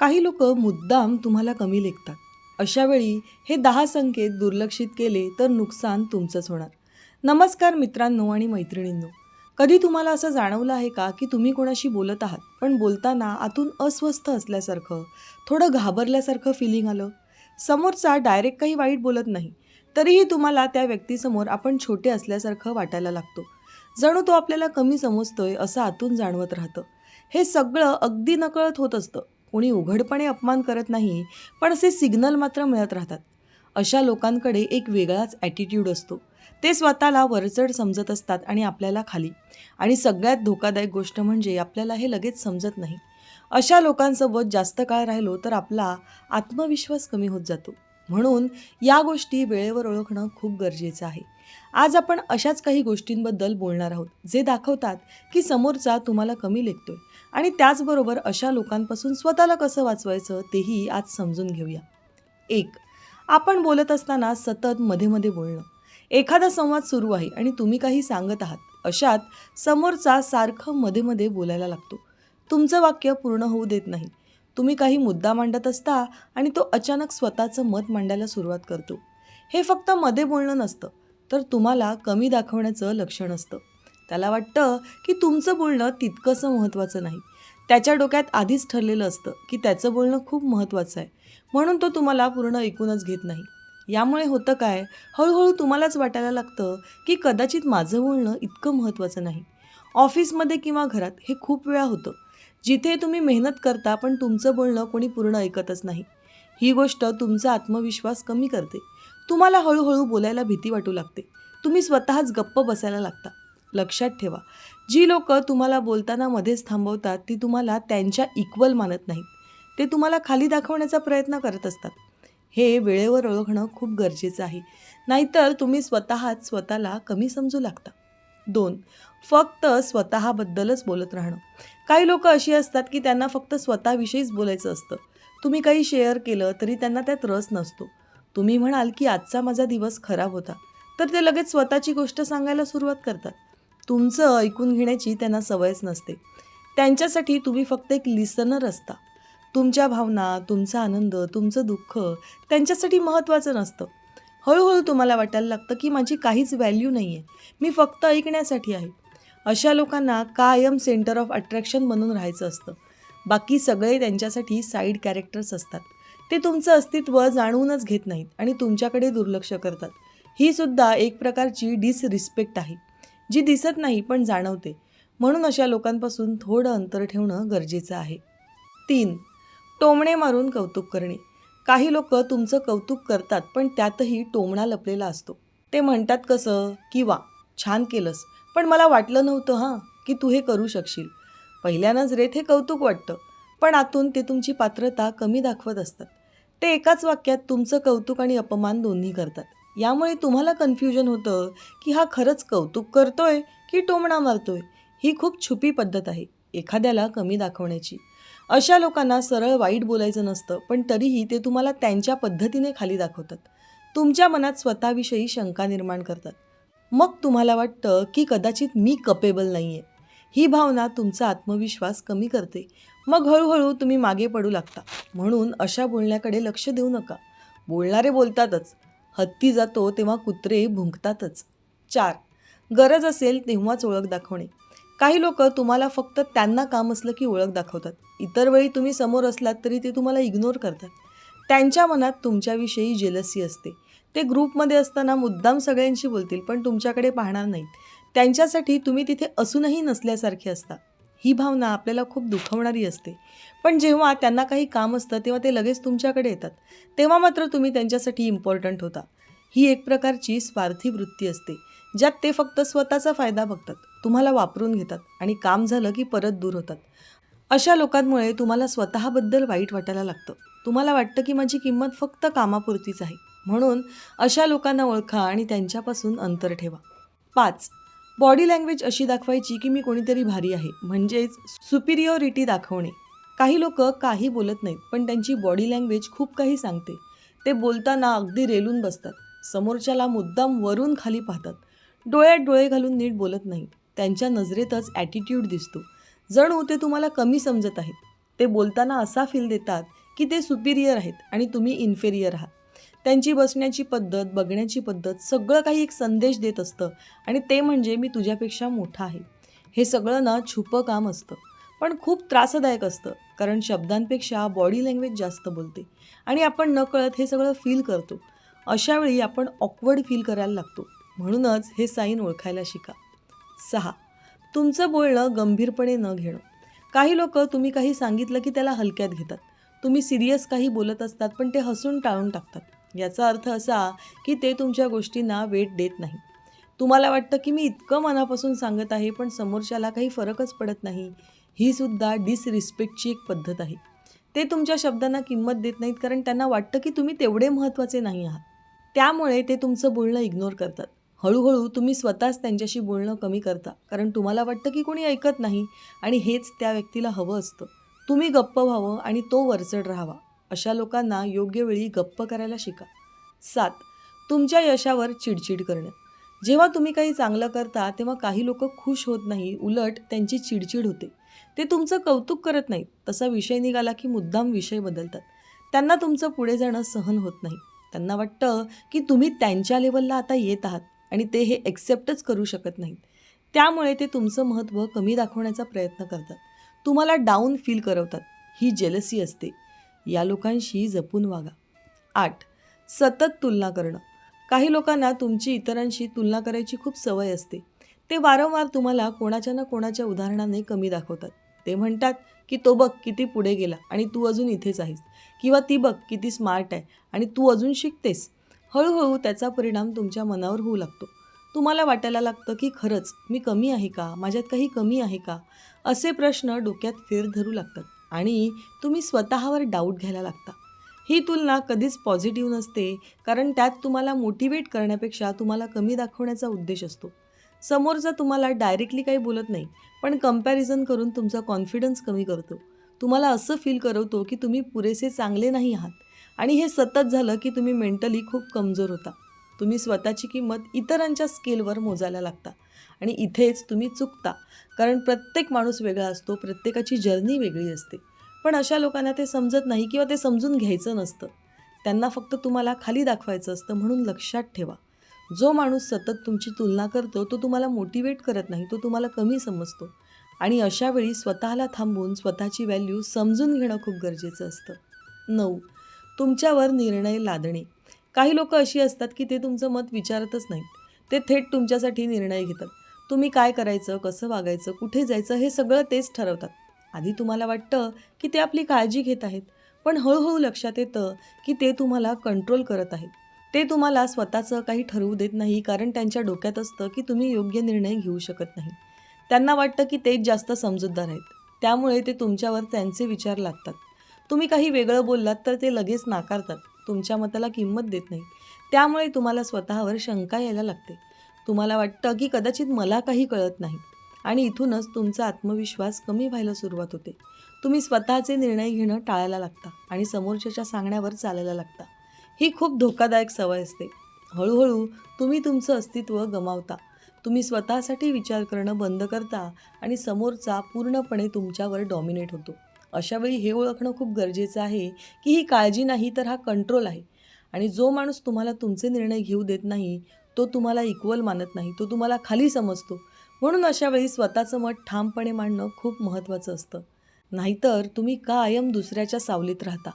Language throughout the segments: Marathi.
काही लोक मुद्दाम तुम्हाला कमी लेखतात. अशा वेळी हे 10 संकेत दुर्लक्षित केले तर नुकसान तुमचंच होणार. नमस्कार मित्रांनो आणि मैत्रिणींनो. कधी तुम्हाला असं जाणवलं आहे का की तुम्ही कोणाशी बोलत आहात पण बोलताना आतून अस्वस्थ असल्यासारखं, थोडं घाबरल्यासारखं फिलिंग आलं? समोरचा डायरेक्ट काही वाईट बोलत नाही, तरीही तुम्हाला त्या व्यक्तीसमोर आपण छोटे असल्यासारखं वाटायला लागतो. जणू तो आपल्याला कमी समजतोय असं आतून जाणवत राहतं. हे सगळं अगदी नकळत होत असतं. कोणी उघडपणे अपमान करत नाही, पण असे सिग्नल मात्र मिळत राहतात. अशा लोकांकडे एक वेगळाच ॲटिट्यूड असतो. ते स्वतःला वरचढ समजत असतात आणि आपल्याला खाली. आणि सगळ्यात धोकादायक गोष्ट म्हणजे आपल्याला हे लगेच समजत नाही. अशा लोकांसोबत जास्त काळ राहिलो तर आपला आत्मविश्वास कमी होत जातो. म्हणून या गोष्टी वेळेवर ओळखणं खूप गरजेचं आहे. आज आपण अशाच काही गोष्टींबद्दल बोलणार आहोत, जे दाखवतात की समोरचा तुम्हाला कमी लेखतोय. आणि त्याचबरोबर अशा लोकांपासून स्वतःला कसं वाचवायचं तेही आज समजून घेऊया. 1. आपण बोलत असताना सतत मध्ये मध्ये बोलणं. एखादा संवाद सुरू आहे आणि तुम्ही काही सांगत आहात, अशात समोरचा सारखं मध्ये मध्ये बोलायला लागतो. तुमचं वाक्य पूर्ण होऊ देत नाही. तुम्ही काही मुद्दा मांडत असता आणि तो अचानक स्वतःचं मत मांडायला सुरुवात करतो. हे फक्त मध्ये बोलणं नसतं, तर तुम्हाला कमी दाखवण्याचं लक्षण असतं. त्याला वाटतं की तुमचं बोलणं तितकंसं महत्त्वाचं नाही. त्याच्या डोक्यात आधीच ठरलेलं असतं की त्याचं बोलणं खूप महत्त्वाचं आहे, म्हणून तो तुम्हाला पूर्ण ऐकूनच घेत नाही. यामुळे होतं काय, हळूहळू तुम्हालाच वाटायला लागतं की कदाचित माझं बोलणं इतकं महत्त्वाचं नाही. ऑफिसमध्ये किंवा घरात हे खूप वेळा होतं, जिथे तुम्ही मेहनत करता पण तुमचं बोलणं कोणी पूर्ण ऐकतच नाही. ही गोष्ट तुमचा आत्मविश्वास कमी करते. तुम्हाला हळूहळू बोलायला भीती वाटू लागते. तुम्ही स्वतःच गप्प बसायला लागता. लक्षात ठेवा, जी लोक तुम्हाला बोलताना मध्येच थांबवतात ती तुम्हाला त्यांच्या इक्वल मानत नाहीत. ते तुम्हाला खाली दाखवण्याचा प्रयत्न करत असतात. हे वेळेवर ओळखणं खूप गरजेचं आहे, नाहीतर तुम्ही स्वतःच स्वतःला कमी समजू लागता. 2. फक्त स्वतःबद्दलच बोलत राहणं. काही लोक अशी असतात की त्यांना फक्त स्वतःविषयीच बोलायचं असतं. तुम्ही काही शेअर केलं तरी त्यांना त्यात रस नसतो. तुम्ही म्हणाल की आजचा माझा दिवस खराब होता, तर ते लगेच स्वतःची गोष्ट सांगायला सुरुवात करतात. तुमचं ऐकून घेण्याची त्यांना सवयच नसते. त्यांच्यासाठी तुम्ही फक्त एक लिसनर असता. तुमच्या भावना, तुमचा आनंद, तुमचं दुःख त्यांच्यासाठी महत्त्वाचं नसतं. हळूहळू तुम्हाला वाटायला लागतं की माझी काहीच व्हॅल्यू नाही आहे, मी फक्त ऐकण्यासाठी आहे. अशा लोकांना कायम सेंटर ऑफ अट्रॅक्शन बनून राहायचं असतं. बाकी सगळे त्यांच्यासाठी साईड कॅरेक्टर्स असतात. ते तुमचं अस्तित्व जाणूनच घेत नाहीत आणि तुमच्याकडे दुर्लक्ष करतात. ही सुद्धा एक प्रकारची डिसरिस्पेक्ट आहे, जी दिसत नाही पण जाणवते. म्हणून अशा लोकांपासून थोडं अंतर ठेवणं गरजेचं आहे. 3. टोमणे मारून कौतुक करणे. काही लोक तुमचं कौतुक करतात पण त्यातही टोमणा लपलेला असतो. ते म्हणतात कसं की वा, छान केलंस, पण मला वाटलं नव्हतं की तू हे करू शकशील. पहिल्या नजरेत हे कौतुक वाटतं, पण आतून ते तुमची पात्रता कमी दाखवत असतात. ते एकाच वाक्यात तुमचं कौतुक आणि अपमान दोन्ही करतात. यामुळे तुम्हाला कन्फ्युजन होतं की हा खरंच कौतुक करतोय की टोमणा मारतोय. ही खूप छुपी पद्धत आहे एखाद्याला कमी दाखवण्याची. अशा लोकांना सरळ वाईट बोलायचं नसतं, पण तरीही ते तुम्हाला त्यांच्या पद्धतीने खाली दाखवतात. तुमच्या मनात स्वतःविषयी शंका निर्माण करतात. मग तुम्हाला वाटतं की कदाचित मी कपेबल नाही आहे. ही भावना तुमचा आत्मविश्वास कमी करते. मग हळूहळू तुम्ही मागे पडू लागता. म्हणून अशा बोलण्याकडे लक्ष देऊ नका. बोलणारे बोलतातच, हत्ती जातो तेव्हा कुत्रे भुंकतातच. 4. गरज असेल तेव्हाच ओळख दाखवणे. काही लोक तुम्हाला फक्त त्यांना काम असलं की ओळख दाखवतात. इतर वेळी तुम्ही समोर असलात तरी ते तुम्हाला इग्नोर करतात. त्यांच्या मनात तुमच्याविषयी जेलसी असते. ते ग्रुपमध्ये असताना मुद्दाम सगळ्यांशी बोलतील पण तुमच्याकडे पाहणार नाहीत. त्यांच्यासाठी तुम्ही तिथे असूनही नसल्यासारखे असता. ही भावना आपल्याला खूप दुखवणारी असते. पण जेव्हा त्यांना काही काम असतं तेव्हा ते लगेच तुमच्याकडे येतात. तेव्हा मात्र तुम्ही त्यांच्यासाठी इम्पॉर्टंट होता. ही एक प्रकारची स्वार्थी वृत्ती असते, ज्यात ते फक्त स्वतःचा फायदा बघतात, तुम्हाला वापरून घेतात आणि काम झालं की परत दूर होतात. अशा लोकांमुळे तुम्हाला स्वतःबद्दल वाईट वाटायला लागतं. तुम्हाला वाटतं की माझी किंमत फक्त कामापुरतीच आहे. म्हणून अशा लोकांना ओळखा आणि त्यांच्यापासून अंतर ठेवा. 5. बॉडी लँग्वेज अशी दाखवायची की मी कोणीतरी भारी आहे, म्हणजेच सुपिरियॉरिटी दाखवणे. काही लोक काही बोलत नाहीत पण त्यांची बॉडी लँग्वेज खूप काही सांगते. ते बोलताना अगदी रेलून बसतात, समोरच्याला मुद्दाम वरून खाली पाहतात, डोळ्यात डोळे घालून नीट बोलत नाही. त्यांच्या नजरेतच ॲटिट्यूड दिसतो, जणू ते तुम्हाला कमी समजत आहेत. ते बोलताना असा फील देतात की ते सुपिरियर आहेत आणि तुम्ही इन्फेरियर आहात. त्यांची बसण्याची पद्धत, बघण्याची पद्धत सगळं काही एक संदेश देत असतं आणि ते म्हणजे मी तुझ्यापेक्षा मोठा आहे. हे सगळं ना छुपं काम असतं, पण खूप त्रासदायक असतं, कारण शब्दांपेक्षा बॉडी लँग्वेज जास्त बोलते आणि आपण नकळत हे सगळं फील करतो. अशावेळी आपण ऑकवर्ड फील करायला लागतो. म्हणूनच हे साईन ओळखायला शिका. 6. तुमचं बोलणं गंभीरपणे न घेणं. काही लोक तुम्ही काही सांगितलं की त्याला हलक्यात घेतात. तुम्ही सिरियस काही बोलत असतात पण ते हसून टाळून टाकतात. याचा अर्थ असा की ते तुमच्या गोष्टींना वेट देत नाही. तुम्हाला वाटतं की मी इतकं मनापासून सांगत आहे पण समोरच्याला काही फरकच पडत नाही. ही सुद्धा डिसरिस्पेक्टची एक पद्धत आहे. ते तुमच्या शब्दांना किंमत देत नाहीत कारण त्यांना वाटतं की तुम्ही तेवढे महत्त्वाचे नाही आहात. त्यामुळे ते तुमचं बोलणं इग्नोर करतात. हळूहळू तुम्ही स्वतःच त्यांच्याशी बोलणं कमी करता कारण तुम्हाला वाटतं की कोणी ऐकत नाही आणि हेच त्या व्यक्तीला हवं असतं. तुम्ही गप्प व्हावं आणि तो वरचढ राहावा. अशा लोकांना योग्य वेळी गप्प करायला शिका. 7. तुमच्या यशावर चिडचिड करणं. जेव्हा तुम्ही काही चांगलं करता तेव्हा काही लोक खुश होत नाही, उलट त्यांची चिडचिड होते. ते तुमचं कौतुक करत नाहीत. तसा विषय निघाला की मुद्दाम विषय बदलतात. त्यांना तुमचं पुढे जाणं सहन होत नाही. त्यांना वाटतं की तुम्ही त्यांच्या लेवलला आता येत आहात आणि ते हे एक्सेप्टच करू शकत नाहीत. त्यामुळे ते तुमचं महत्त्व कमी दाखवण्याचा प्रयत्न करतात. तुम्हाला डाऊन फील करवतात. ही जेलसी असते. या लोकांशी जपून वागा. 8. सतत तुलना करणं. काही लोकांना तुमची इतरांशी तुलना करायची खूप सवय असते. ते वारंवार तुम्हाला कोणाच्या ना कोणाच्या उदाहरणाने कमी दाखवतात. ते म्हणतात की तो बघ किती पुढे गेला आणि तू अजून इथेच आहेस, किंवा ती बघ किती स्मार्ट आहे आणि तू अजून शिकतेस. हळूहळू त्याचा परिणाम तुमच्या मनावर होऊ लागतो. तुम्हाला वाटायला लागतं की खरंच मी कमी आहे का, माझ्यात काही कमी आहे का, असे प्रश्न डोक्यात फेर धरू लागतात आणि तुम्ही स्वतःवर डाऊट घ्यायला लागता. ही तुलना कधीच पॉझिटिव्ह नसते कारण त्यात तुम्हाला मोटिवेट करण्यापेक्षा तुम्हाला कमी दाखवण्याचा उद्देश असतो. समोरचा तुम्हाला डायरेक्टली काही बोलत नाही पण कंपॅरिझन करून तुमचा कॉन्फिडन्स कमी करतो. तुम्हाला असं फील करवतो की तुम्ही पुरेसे चांगले नाही आहात आणि हे सतत झालं की तुम्ही मेंटली खूप कमजोर होता. तुम्ही स्वतःची किंमत इतरांच्या स्केलवर मोजायला लागता आणि इथेच तुम्ही चुकता, कारण प्रत्येक माणूस वेगळा असतो, प्रत्येकाची जर्नी वेगळी असते. पण अशा लोकांना ते समजत नाही किंवा ते समजून घ्यायचं नसतं. त्यांना फक्त तुम्हाला खाली दाखवायचं असतं. म्हणून लक्षात ठेवा, जो माणूस सतत तुमची तुलना करतो तो तुम्हाला मोटिवेट करत नाही, तो तुम्हाला कमी समजतो. आणि अशावेळी स्वतःला थांबवून स्वतःची व्हॅल्यू समजून घेणं खूप गरजेचं असतं. 9. तुमच्यावर निर्णय लादणे. काही लोक अशी असतात की ते तुमचं मत विचारतच नाहीत. ते थेट तुमच्यासाठी निर्णय घेतात. तुम्ही काय करायचं, कसं वागायचं, कुठे जायचं हे सगळं तेच ठरवतात. आधी तुम्हाला वाटतं की ते आपली काळजी घेत आहेत, पण हळूहळू लक्षात येतं की ते तुम्हाला कंट्रोल करत आहेत. ते तुम्हाला स्वतःचं काही ठरवू देत नाही कारण त्यांच्या डोक्यात असतं की तुम्ही योग्य निर्णय घेऊ शकत नाही. त्यांना वाटतं की तेच जास्त समजूतदार आहेत. त्यामुळे ते तुमच्यावर त्यांचे विचार लादतात. तुम्ही काही वेगळं बोललात तर ते लगेच नाकारतात. तुमच्या मताला किंमत देत नाही. त्यामुळे तुम्हाला स्वतःवर शंका यायला लागते. तुम्हाला वाटतं की कदाचित मला काही कळत नाही आणि इथूनच तुमचा आत्मविश्वास कमी व्हायला सुरुवात होते. तुम्ही स्वतःचे निर्णय घेणं टाळायला लागता आणि समोरच्याच्या सांगण्यावर चालायला लागता. ही खूप धोकादायक सवय असते. हळूहळू तुम्ही तुमचं अस्तित्व गमावता. तुम्ही स्वतःसाठी विचार करणं बंद करता आणि समोरचा पूर्णपणे तुमच्यावर डॉमिनेट होतो. अशावेळी हे ओळखणं खूप गरजेचं आहे की ही काळजी नाही तर हा कंट्रोल आहे. आणि जो माणूस तुम्हाला तुमचे निर्णय घेऊ देत नाही तो तुम्हाला इक्वल मानत नाही, तो तुम्हाला खाली समजतो. म्हणून अशावेळी स्वतःचं मत ठामपणे मांडणं खूप महत्त्वाचं असतं. नाहीतर तुम्ही कायम दुसऱ्याच्या सावलीत राहता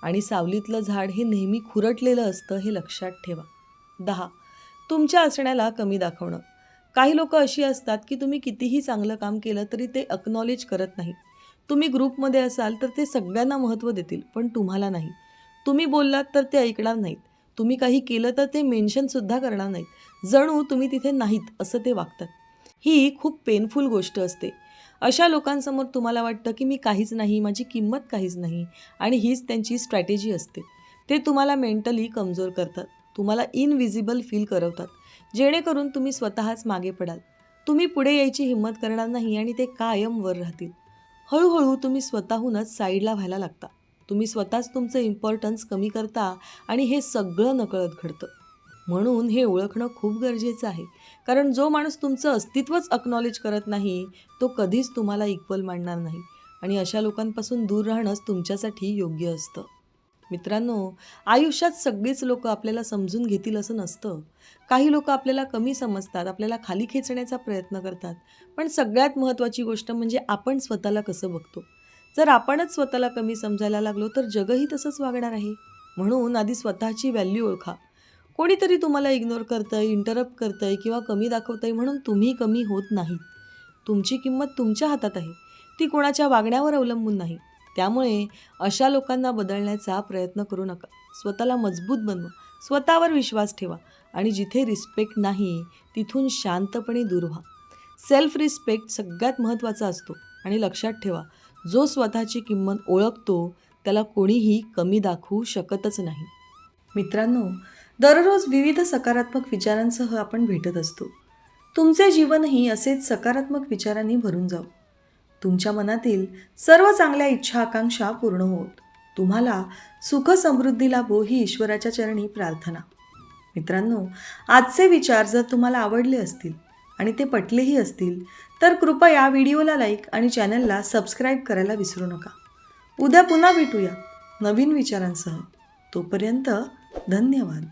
आणि सावलीतलं झाड हे नेहमी खुरटलेलं असतं, हे लक्षात ठेवा. 10. तुमच्या असण्याला कमी दाखवणं. काही लोक अशी असतात की तुम्ही कितीही चांगलं काम केलं तरी ते अक्नॉलेज करत नाहीत. तुम्ही ग्रुपमध्ये असाल तर ते सगळ्यांना महत्त्व देतील पण तुम्हाला नाही. तुम्ही बोललात तर ते ऐकणार नाहीत. तुम्ही काही केलं तर ते मेन्शनसुद्धा करणार नाहीत. जणू तुम्ही तिथे नाहीत असं ते वागतात. ही खूप पेनफुल गोष्ट असते. अशा लोकांसमोर तुम्हाला वाटतं की मी काहीच नाही, माझी किंमत काहीच नाही आणि हीच त्यांची स्ट्रॅटेजी असते. ते तुम्हाला मेंटली कमजोर करतात. तुम्हाला इनविजिबल फील करवतात जेणेकरून तुम्ही स्वतःच मागे पडाल. तुम्ही पुढे यायची हिंमत करणार नाही आणि ते कायम वर राहतील. हळूहळू तुम्ही स्वतःहूनच साईडला व्हायला लागता. तुम्ही स्वतःच तुमचं इम्पॉर्टन्स कमी करता आणि हे सगळं नकळत घडतं. म्हणून हे ओळखणं खूप गरजेचं आहे, कारण जो माणूस तुमचं अस्तित्वच अक्नॉलेज करत नाही तो कधीच तुम्हाला इक्वल मानणार नाही आणि अशा लोकांपासून दूर राहणंच तुमच्यासाठी योग्य असतं. मित्रांनो, आयुष्यात सगळीच लोकं आपल्याला समजून घेतील असं नसतं. काही लोकं आपल्याला कमी समजतात, आपल्याला खाली खेचण्याचा प्रयत्न करतात. पण सगळ्यात महत्त्वाची गोष्ट म्हणजे आपण स्वतःला कसं बघतो. जर आपणच स्वतःला कमी समजायला लागलो तर जगही तसंच वागणार आहे. म्हणून आधी स्वतःची व्हॅल्यू ओळखा. कोणीतरी तुम्हाला इग्नोर करतंय, इंटरप्ट करतंय किंवा कमी दाखवतंय म्हणून तुम्ही कमी होत नाहीत. तुमची किंमत तुमच्या हातात आहे. ती कोणाच्या वागण्यावर अवलंबून नाही. त्यामुळे अशा लोकांना बदलण्याचा प्रयत्न करू नका. स्वतःला मजबूत बनवा, स्वतःवर विश्वास ठेवा आणि जिथे रिस्पेक्ट नाही तिथून शांतपणे दूर व्हा. सेल्फ रिस्पेक्ट सगळ्यात महत्त्वाचा असतो आणि लक्षात ठेवा, जो स्वतःची किंमत ओळखतो त्याला कोणीही कमी दाखवू शकतच नाही. मित्रांनो, दररोज विविध सकारात्मक विचारांसह आपण भेटत असतो. तुमचे जीवनही असेच सकारात्मक विचारांनी भरून जावो. तुमच्या मनातील सर्व चांगल्या इच्छा आकांक्षा पूर्ण होत. तुम्हाला सुख समृद्धी लाभो ही ईश्वराच्या चरणी प्रार्थना. मित्रांनो, आजचे विचार जर तुम्हाला आवडले असतील आणि ते पटलेही असतील तर कृपया व्हिडिओला लाईक आणि चॅनलला सबस्क्राईब करायला विसरू नका. उद्या पुन्हा भेटूया नवीन विचारांसह. तोपर्यंत धन्यवाद.